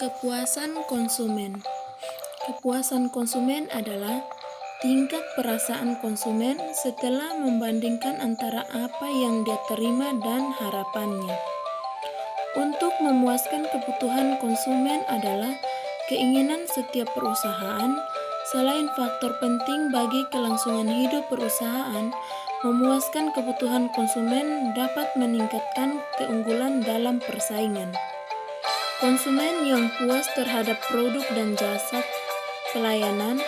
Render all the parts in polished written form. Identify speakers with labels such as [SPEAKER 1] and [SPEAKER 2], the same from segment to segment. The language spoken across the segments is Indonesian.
[SPEAKER 1] Kepuasan konsumen. Kepuasan konsumen adalah tingkat perasaan konsumen setelah membandingkan antara apa yang dia terima dan harapannya. Untuk memuaskan kebutuhan konsumen adalah keinginan setiap perusahaan. Selain faktor penting bagi kelangsungan hidup perusahaan, memuaskan kebutuhan konsumen dapat meningkatkan keunggulan dalam persaingan. Konsumen yang puas terhadap produk dan jasa pelayanan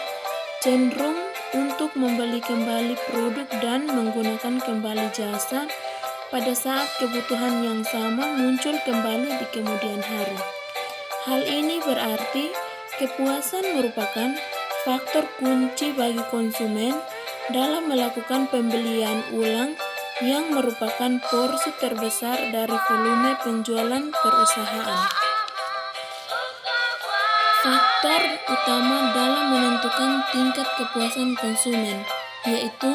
[SPEAKER 1] cenderung untuk membeli kembali produk dan menggunakan kembali jasa pada saat kebutuhan yang sama muncul kembali di kemudian hari. Hal ini berarti kepuasan merupakan faktor kunci bagi konsumen dalam melakukan pembelian ulang yang merupakan porsi terbesar dari volume penjualan perusahaan. Faktor utama dalam menentukan tingkat kepuasan konsumen yaitu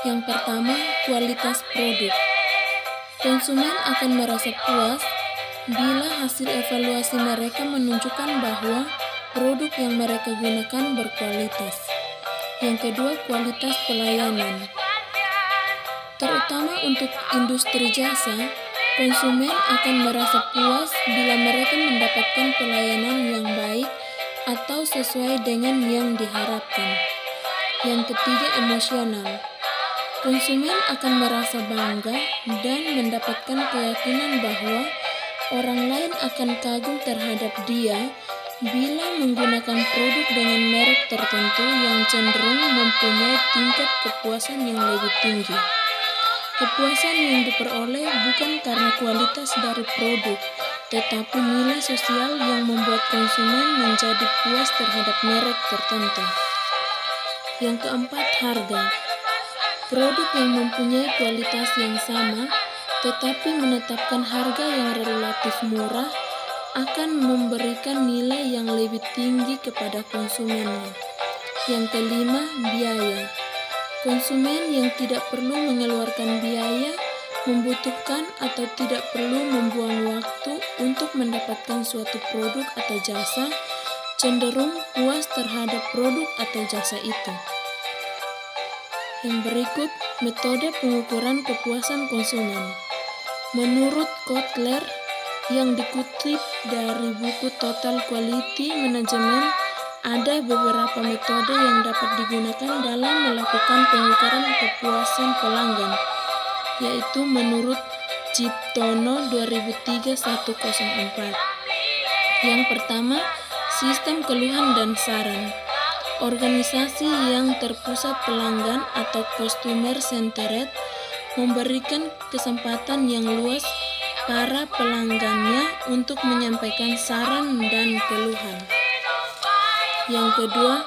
[SPEAKER 1] yang pertama, kualitas produk. Konsumen akan merasa puas bila hasil evaluasi mereka menunjukkan bahwa produk yang mereka gunakan berkualitas. Yang kedua, kualitas pelayanan. Terutama untuk industri jasa, konsumen akan merasa puas bila mereka mendapatkan pelayanan yang baik atau sesuai dengan yang diharapkan. Yang ketiga, emosional. Konsumen akan merasa bangga dan mendapatkan keyakinan bahwa orang lain akan kagum terhadap dia bila menggunakan produk dengan merek tertentu yang cenderung mempunyai tingkat kepuasan yang lebih tinggi. Kepuasan yang diperoleh bukan karena kualitas dari produk, tetapi nilai sosial yang membuat konsumen menjadi puas terhadap merek tertentu. Yang keempat, harga. Produk yang mempunyai kualitas yang sama, tetapi menetapkan harga yang relatif murah, akan memberikan nilai yang lebih tinggi kepada konsumennya. Yang kelima, biaya. Konsumen yang tidak perlu mengeluarkan biaya, membutuhkan atau tidak perlu membuang waktu untuk mendapatkan suatu produk atau jasa, cenderung puas terhadap produk atau jasa itu. Yang berikut, metode pengukuran kepuasan konsumen. Menurut Kotler, yang dikutip dari buku Total Quality Management, ada beberapa metode yang dapat digunakan dalam melakukan pengukuran kepuasan pelanggan, yaitu menurut Ciptono 2003-104. Yang pertama, sistem keluhan dan saran. Organisasi yang terpusat pelanggan atau customer centered memberikan kesempatan yang luas para pelanggannya untuk menyampaikan saran dan keluhan. Yang kedua,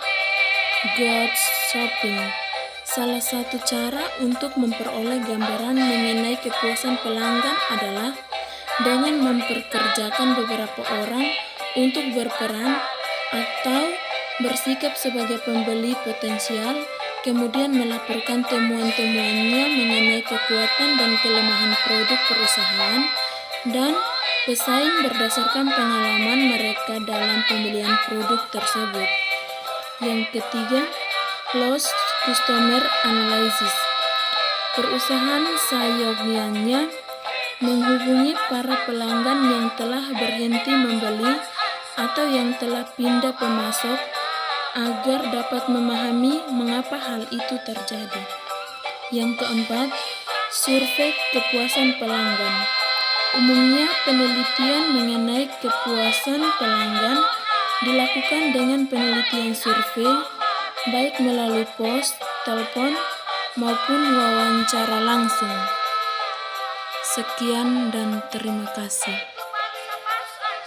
[SPEAKER 1] ghost shopping. Salah satu cara untuk memperoleh gambaran mengenai kepuasan pelanggan adalah dengan memperkerjakan beberapa orang untuk berperan atau bersikap sebagai pembeli potensial, kemudian melaporkan temuan-temuannya mengenai kekuatan dan kelemahan produk perusahaan dan pesaing berdasarkan pengalaman mereka dalam pembelian produk tersebut. Yang ketiga, close customer analysis. Perusahaan seyogyanya menghubungi para pelanggan yang telah berhenti membeli atau yang telah pindah pemasok agar dapat memahami mengapa hal itu terjadi. Yang keempat, survei kepuasan pelanggan. Umumnya penelitian mengenai kepuasan pelanggan dilakukan dengan penelitian survei, baik melalui pos, telepon, maupun wawancara langsung. Sekian dan terima kasih.